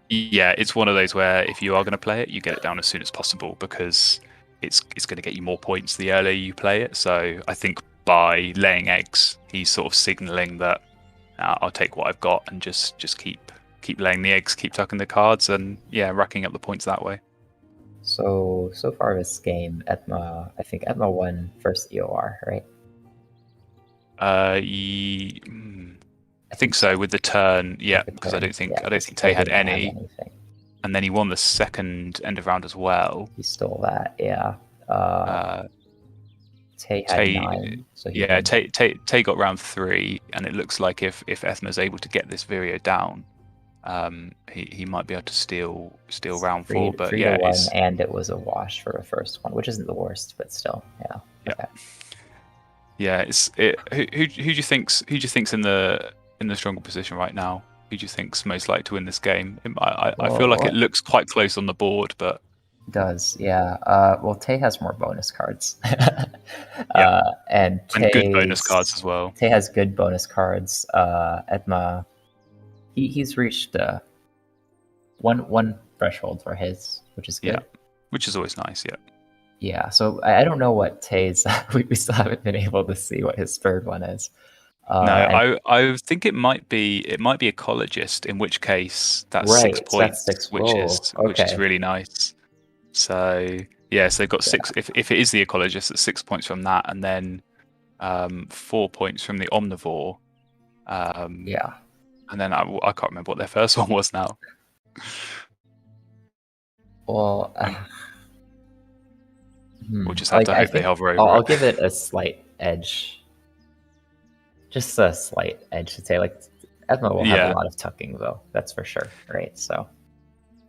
It's one of those where if you are going to play it, you get it down as soon as possible, because it's going to get you more points the earlier you play it. So I think by laying eggs, he's sort of signaling that I'll take what I've got and just keep laying the eggs, keep tucking the cards, and racking up the points that way. So far this game, I think Etma won first EOR, right? I think so with the turn, yeah, With the because I turn, don't think yeah, I don't 'cause think Tay Tay had didn't have any, anything. and then he won the second end of round as well. He stole that, yeah. Tay had Tay, 9, so he yeah, can... Tay got round 3, and it looks like if Ethma's able to get this Vireo down, he might be able to steal round 4. But 3 yeah, to 1, it's and it was a wash for the first one, which isn't the worst, but still, yeah. yeah. Okay. Yeah, who do you think's in the stronger position right now? Who do you think's most likely to win this game? I feel like it Well, looks quite close on the board, but it does, yeah. Well, Tay has more bonus cards. yeah, And and good bonus cards as well. Tay has good bonus cards. Edma, he's reached one threshold for his, which is good. Yeah, which is always nice. Yeah. Yeah, so I don't know what Tay's. We still haven't been able to see what his third one is. No, I think it might be ecologist, in which case that's right, 6 so that's points, 6. which Whoa, is okay. really nice. So yeah, so they've got 6. If it is the ecologist, it's 6 points from that, and then 4 points from the omnivore. Yeah. And then I can't remember what their first one was now. Well, We'll just have to hope they hover over I'll it. give it a slight edge. Just a slight edge to say, like, Edma will have a lot of tucking, though. That's for sure, right? So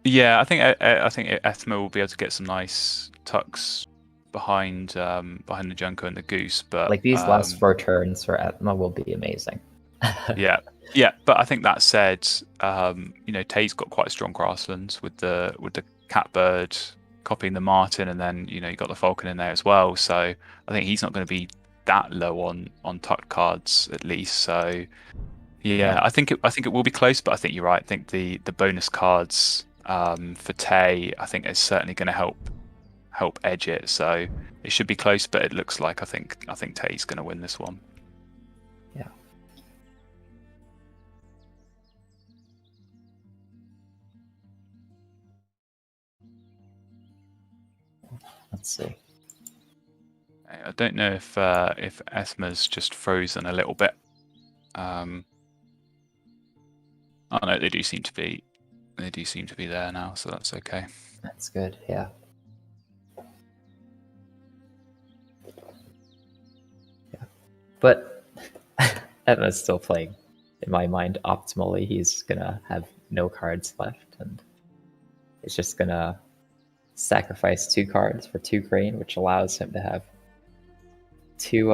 yeah, I think Ethma will be able to get some nice tucks behind the Junko and the Goose, but like these last 4 turns for Edma will be amazing. yeah. But I think that said, Tay's got quite strong grasslands with the catbird copying the marten, and then you got the falcon in there as well. So I think he's not going to be that low on tucked cards at least. So yeah, I think it will be close, but I think you're right. I think the bonus cards for Tay, I think is certainly going to help edge it. So it should be close, but it looks like I think Tay's going to win this one. Yeah. Let's see. I don't know if Ethma's just frozen a little bit. Oh no, they do seem to be there now, so that's okay. That's good, yeah. But Ethma's still playing, in my mind, optimally. He's gonna have no cards left, and it's just gonna sacrifice 2 cards for 2 grain, which allows him to have 2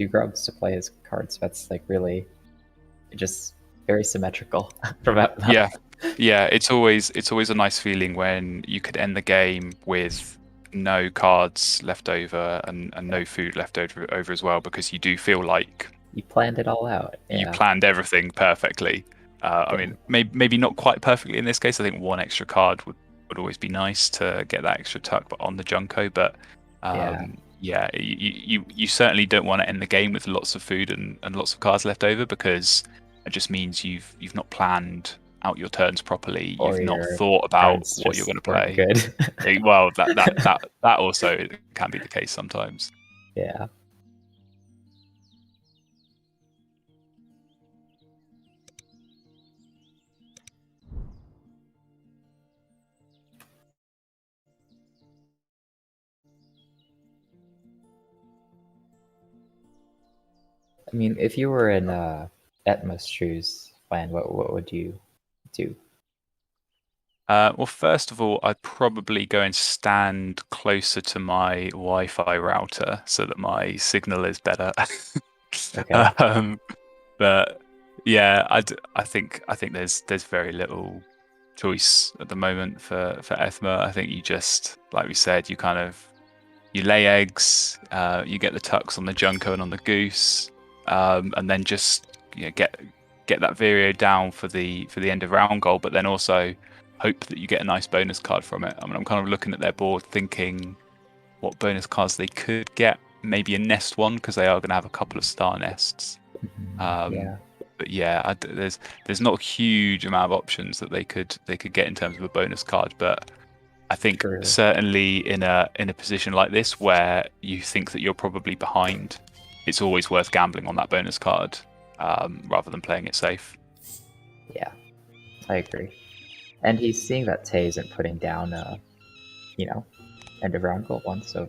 grubs to play his cards. That's like really just very symmetrical from Ethma. Yeah, it's always a nice feeling when you could end the game with no cards left over and no food left over as well, because you do feel like you planned it all out. Yeah. You planned everything perfectly. I mean, maybe not quite perfectly in this case. I think 1 extra card would always be nice to get that extra tuck on the Junko, but you certainly don't want to end the game with lots of food and lots of cards left over, because it just means you've not planned out your turns properly. You've not thought about what you're going to play. Good. Well, that also can be the case sometimes. Yeah. I mean, if you were in Ethma's shoes, Flan, what would you do? Well, first of all, I'd probably go and stand closer to my Wi-Fi router so that my signal is better. Okay. But yeah, I think there's very little choice at the moment for Ethma. I think you just, like we said, you lay eggs, you get the tucks on the Junko and on the Goose, and then just get that Vireo down for the end of round goal, but then also hope that you get a nice bonus card from it. I mean, I'm kind of looking at their board thinking what bonus cards they could get. Maybe a nest one, because they are going to have a couple of star nests. Yeah. But yeah, there's not a huge amount of options that they could get in terms of a bonus card. But I think certainly in a position like this where you think that you're probably behind, it's always worth gambling on that bonus card. rather than playing it safe. Yeah, I agree. And he's seeing that Tay isn't putting down, end of round goal one, so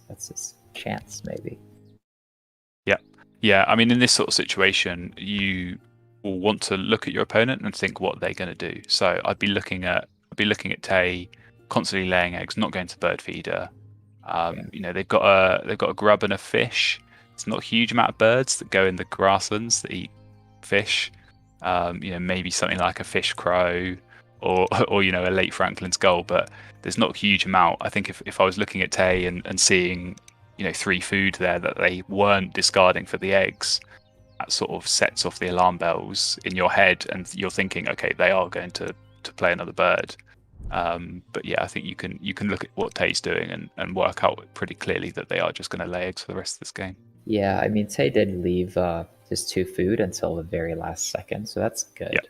that's his chance, maybe. Yeah, I mean, in this sort of situation, you will want to look at your opponent and think what they're going to do. So I'd be looking at Tay constantly laying eggs, not going to bird feeder. They've got a grub and a fish. It's not a huge amount of birds that go in the grasslands that eat fish. Maybe something like a fish crow or a late Franklin's gull, but there's not a huge amount. I think if I was looking at Tay and seeing 3 food there that they weren't discarding for the eggs, that sort of sets off the alarm bells in your head, and you're thinking, okay, they are going to play another bird. But yeah, I think you can look at what Tay's doing and work out pretty clearly that they are just going to lay eggs for the rest of this game. Yeah, I mean, Tay did leave his 2 food until the very last second, so that's good.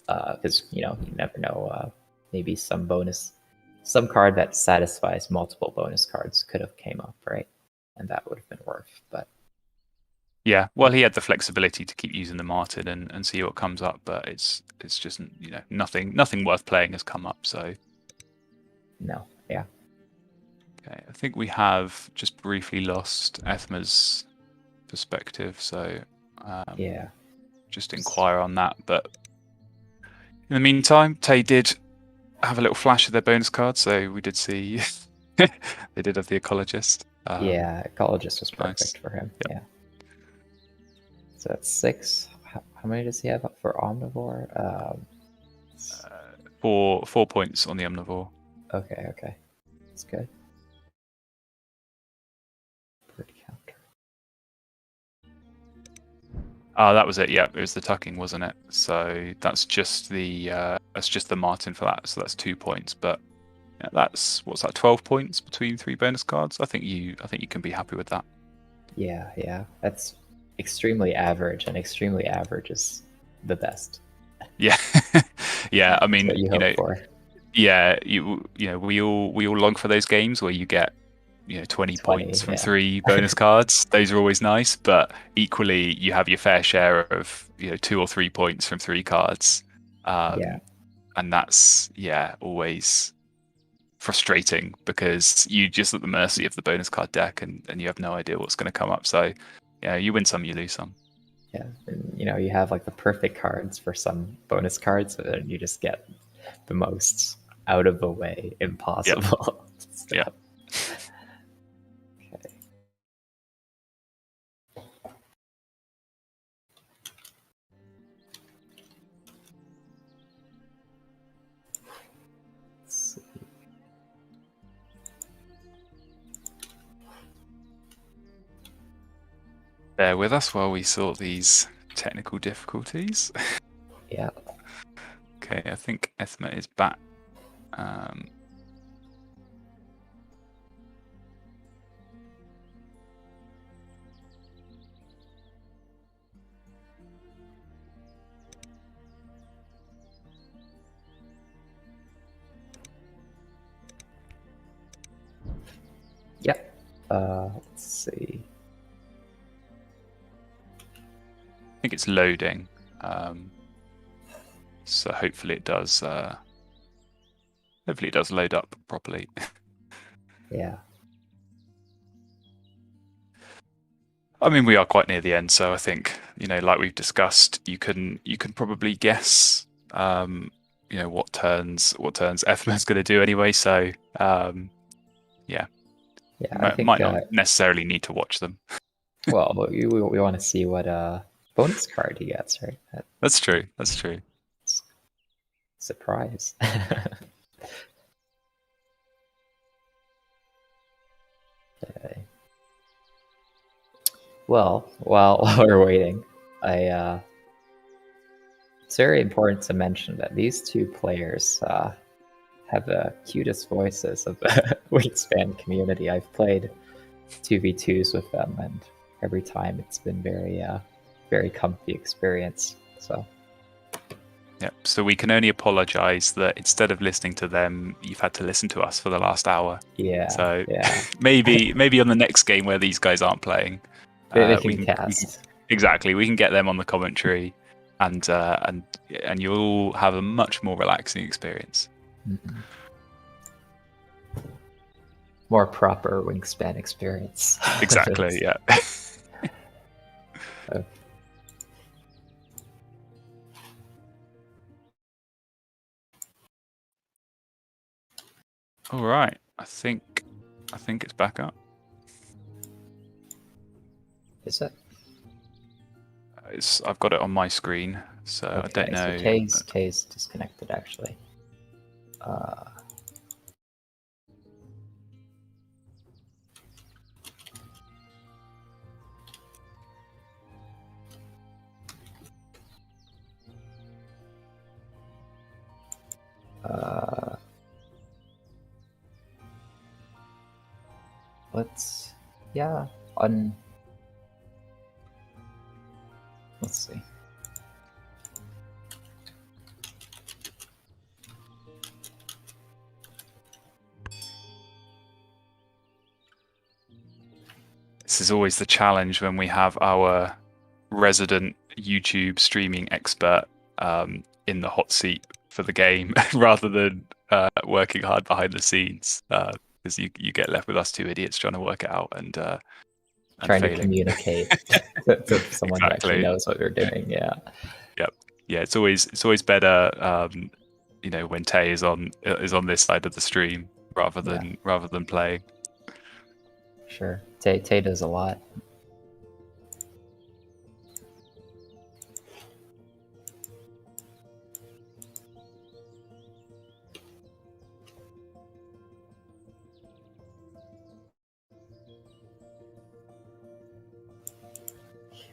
Because you never know, maybe some card that satisfies multiple bonus cards could have came up, right? And that would have been worth. But yeah, well, he had the flexibility to keep using the Martin and see what comes up, but it's just nothing worth playing has come up. So no, yeah. Okay, I think we have just briefly lost Ethma's perspective, so yeah, just inquire on that. But in the meantime, Tay did have a little flash of their bonus card, so we did see they did have the ecologist. Yeah, ecologist was perfect nice. for him. Yep. Yeah. So that's 6. How many does he have up for omnivore? 4 points on the omnivore. Okay, that's good. Bird counter. Oh, that was it. Yeah, it was the tucking, wasn't it? So that's just the Martin for that. So that's 2 points. But yeah, that's 12 points between 3 bonus cards. I think you can be happy with that. Yeah. That's extremely average, and extremely average is the best. Yeah, yeah. I mean, what you hope for. Yeah, we all long for those games where you get 20 points from 3 bonus cards. Those are always nice, but equally you have your fair share of 2 or 3 points from 3 cards. And that's always frustrating because you just at the mercy of the bonus card deck and you have no idea what's going to come up. So you win some, you lose some. Yeah, and you have like the perfect cards for some bonus cards, and then you just get the most out of the way impossible. Yep. Okay. Let's see. Bear with us while we sort these technical difficulties. Yeah. Okay, I think Ethma is back. Yep. Let's see. I think it's loading. So hopefully it does. Hopefully it does load up properly. Yeah. I mean, we are quite near the end, so I think like we've discussed, you can probably guess, what turns Ethma's going to do anyway. So yeah. I think, might not necessarily need to watch them. Well, we want to see what bonus card he gets, right? That's true. Surprise. Okay. Well, while we're waiting, it's very important to mention that these 2 players have the cutest voices of the Wingspan community. I've played 2v2s with them, and every time it's been very comfy experience. So yeah. So we can only apologize that instead of listening to them, you've had to listen to us for the last hour. Yeah. So maybe on the next game where these guys aren't playing, they can cast. Exactly. We can get them on the commentary, and you'll have a much more relaxing experience. Mm-hmm. More proper Wingspan experience. Exactly. Yeah. All right. I think it's back up. Is it? I've got it on my screen, so Okay, I don't know. So Tay's disconnected actually. Let's see. This is always the challenge when we have our resident YouTube streaming expert in the hot seat for the game rather than working hard behind the scenes, because you get left with us two idiots trying to work it out and trying failing. to communicate to someone who actually knows what they're doing. Yeah. Yep. Yeah, it's always better, when Tay is on this side of the stream rather than playing. Sure. Tay does a lot.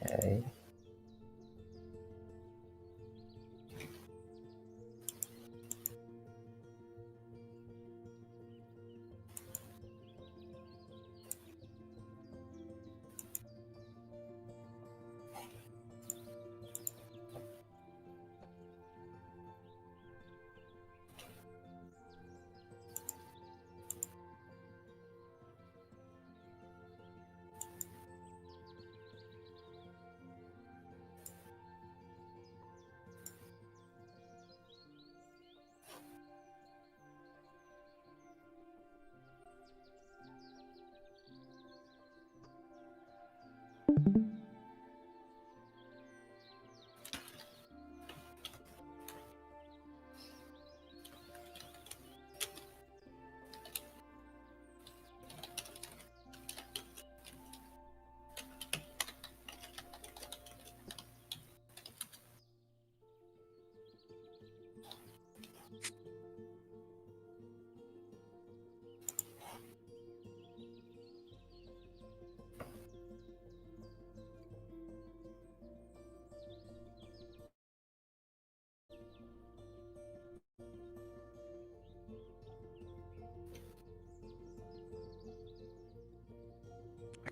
Okay.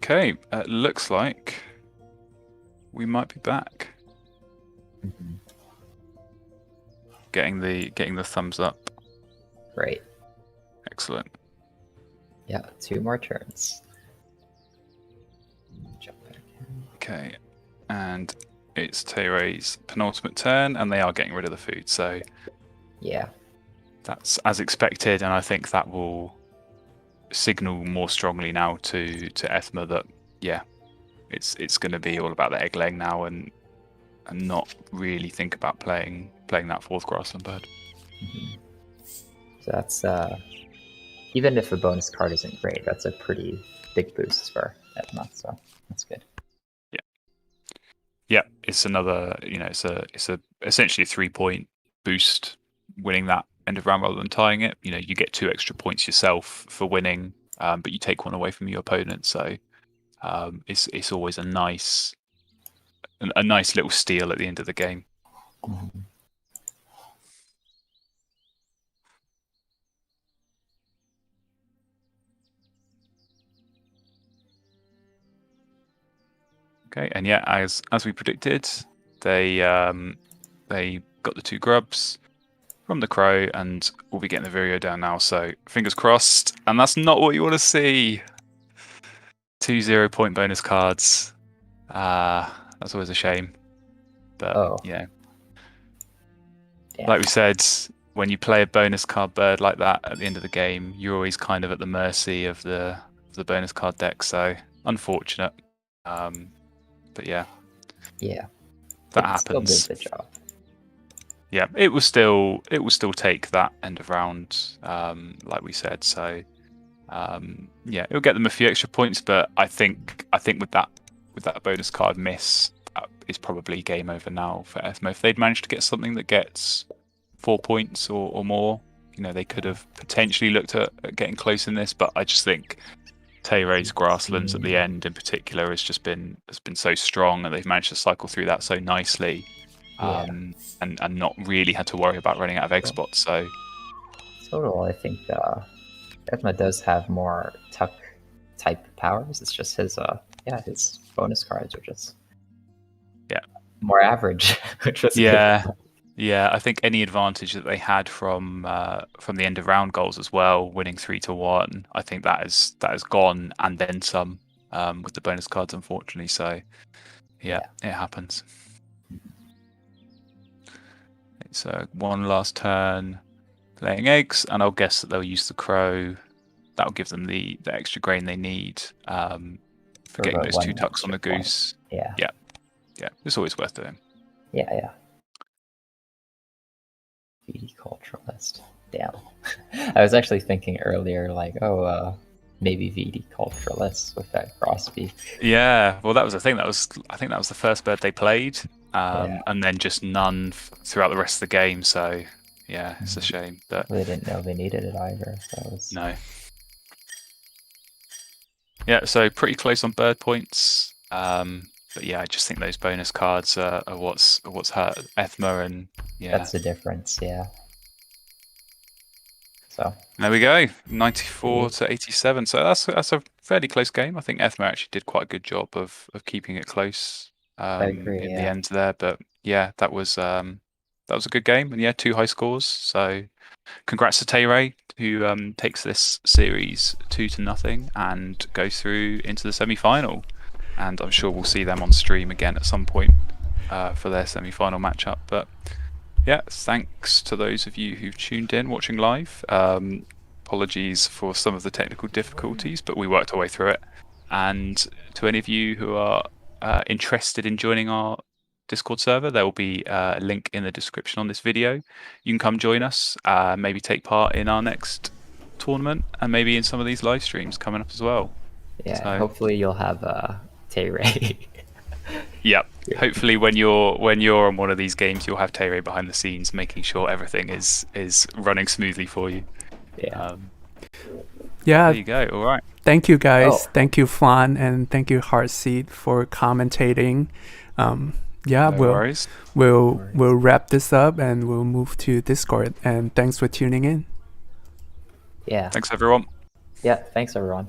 Okay, looks like we might be back. Mm-hmm. Getting the thumbs up. Great. Excellent. Yeah, 2 more turns. Jump back in. Okay, and it's Tere's penultimate turn, and they are getting rid of the food. So yeah, that's as expected, and I think that will signal more strongly now to Ethma that it's going to be all about the egg laying now, and not really think about playing that fourth grassland bird. Mm-hmm. So that's even if the bonus card isn't great, that's a pretty big boost for Ethma, so that's good. Yeah, it's another, it's a essentially a 3-point boost winning that end of round rather than tying it. You get 2 extra points yourself for winning, but you take 1 away from your opponent. So it's always a nice little steal at the end of the game. Mm-hmm. Okay, and yeah, as we predicted, they got the 2 grubs from the crow, and we'll be getting the video down now. So fingers crossed. And that's not what you want to see. 2 0-point bonus cards. That That's always a shame. But Oh. yeah, Damn. like we said, when you play a bonus card bird like that at the end of the game, you're always kind of at the mercy of the bonus card deck. So unfortunate. But yeah, that happens. Still did the job. Yeah, it will still take that end of round, like we said. So yeah, it'll get them a few extra points, but I think with that bonus card miss, is probably game over now for Ethmo. If they'd managed to get something that gets 4 points or more, they could have potentially looked at getting close in this. But I just think Tayray's Grasslands at the end in particular has been so strong, and they've managed to cycle through that so nicely, and not really had to worry about running out of egg spots. So total, I think Ethma does have more tuck type powers. It's just his his bonus cards are just more average, which was yeah. I think any advantage that they had from the end of round goals as well, winning 3-1, I think that is gone and then some with the bonus cards, unfortunately. So yeah. It happens. It's one last turn, laying eggs, and I'll guess that they'll use the crow. That'll give them the extra grain they need for getting those 2 tucks on the goose. Yeah. It's always worth doing. Yeah. Viticulturalist. Damn. I was actually thinking earlier, like, maybe viticulturalist with that crossbeak. Yeah, well, that was the thing. I think that was the first bird they played, and then just none throughout the rest of the game. So yeah, it's a shame. But they didn't know they needed it either. No. Yeah, so pretty close on bird points. But yeah, I just think those bonus cards are what's hurt Ethma, and that's the difference. Yeah. So there we go, 94-87. So that's a fairly close game. I think Ethma actually did quite a good job of keeping it close I agree, in the end there. But yeah, that was a good game, and 2 high scores. So congrats to Tayray, who takes this series 2-0 and goes through into the semi-final. And I'm sure we'll see them on stream again at some point for their semi-final matchup. But yeah, thanks to those of you who've tuned in watching live. Apologies for some of the technical difficulties, but we worked our way through it. And to any of you who are interested in joining our Discord server, there will be a link in the description on this video. You can come join us, maybe take part in our next tournament, and maybe in some of these live streams coming up as well. Yeah, so hopefully you'll have Tayray. Yep. Hopefully when you're on one of these games, you'll have Tayray behind the scenes, making sure everything is running smoothly for you. Yeah. There you go. All right. Thank you, guys. Thank you, Flan, and thank you, Heartseed, for commentating. We'll wrap this up and we'll move to Discord. And thanks for tuning in. Yeah. Thanks, everyone. Yeah. Thanks, everyone.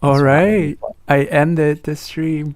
All right. I ended the stream.